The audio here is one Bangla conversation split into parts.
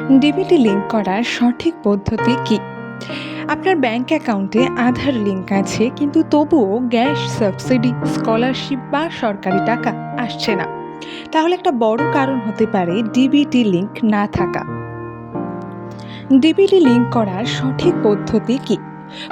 ডিবিটি লিঙ্ক করার সঠিক পদ্ধতি কি? আপনার ব্যাংক অ্যাকাউন্টে আধার লিঙ্ক আছে, কিন্তু তবুও গ্যাস সাবসিডি, স্কলারশিপ বা সরকারি টাকা আসছে না। তাহলে একটা বড় কারণ হতে পারে ডিবিটি লিঙ্ক না থাকা। ডিবিটি লিঙ্ক করার সঠিক পদ্ধতি কি?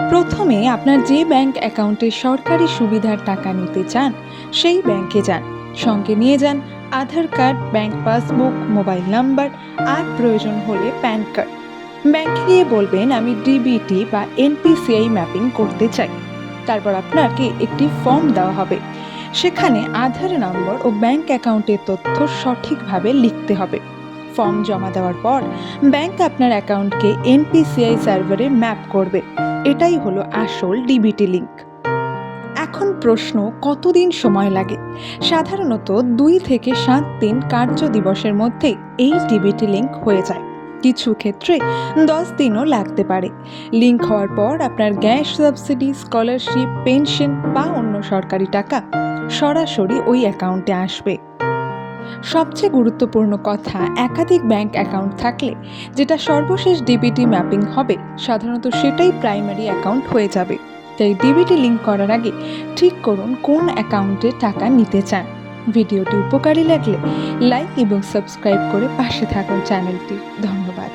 প্রথমে আপনার যে ব্যাংক অ্যাকাউন্টে সরকারি সুবিধার টাকা নিতে চান সেই ব্যাংকে যান। সঙ্গে নিয়ে যান Aadhaar card, bank passbook, mobile number আর প্রয়োজন হলে প্যান কার্ড। ব্যাংকে গিয়ে বলবেন, আমি ডিবিটি বা এনপিসিআই ম্যাপিং করতে চাই। তারপর আপনাকে একটি ফর্ম দেওয়া হবে। সেখানে আধার নম্বর ও ব্যাংক অ্যাকাউন্টের তথ্য সঠিকভাবে লিখতে হবে। ফর্ম জমা দেওয়ার পর ব্যাংক আপনার অ্যাকাউন্টকে এনপিসিআই সার্ভারে ম্যাপ করবে। এটাই হলো আসল ডিবিটি লিঙ্ক। এখন প্রশ্ন, কতদিন সময় লাগে? সাধারণত 2 থেকে 7 দিন কার্য দিবসের মধ্যে এই ডিবিটি লিঙ্ক হয়ে যায়। কিছু ক্ষেত্রে 10 দিনও লাগতে পারে। লিঙ্ক হওয়ার পর আপনার গ্যাস সাবসিডি, স্কলারশিপ, পেনশন বা অন্য সরকারি টাকা সরাসরি ওই অ্যাকাউন্টে আসবে। সবচেয়ে গুরুত্বপূর্ণ কথা, একাধিক ব্যাংক অ্যাকাউন্ট থাকলে যেটা সর্বশেষ ডিবিটি ম্যাপিং হবে, সাধারণত সেটাই প্রাইমারি অ্যাকাউন্ট হয়ে যাবে। তাই ডিবিটি লিঙ্ক করার আগে ঠিক করুন কোন অ্যাকাউন্টে টাকা নিতে চান। ভিডিওটি উপকারী লাগলে লাইক এবং সাবস্ক্রাইব করে পাশে থাকুন চ্যানেলটি। ধন্যবাদ।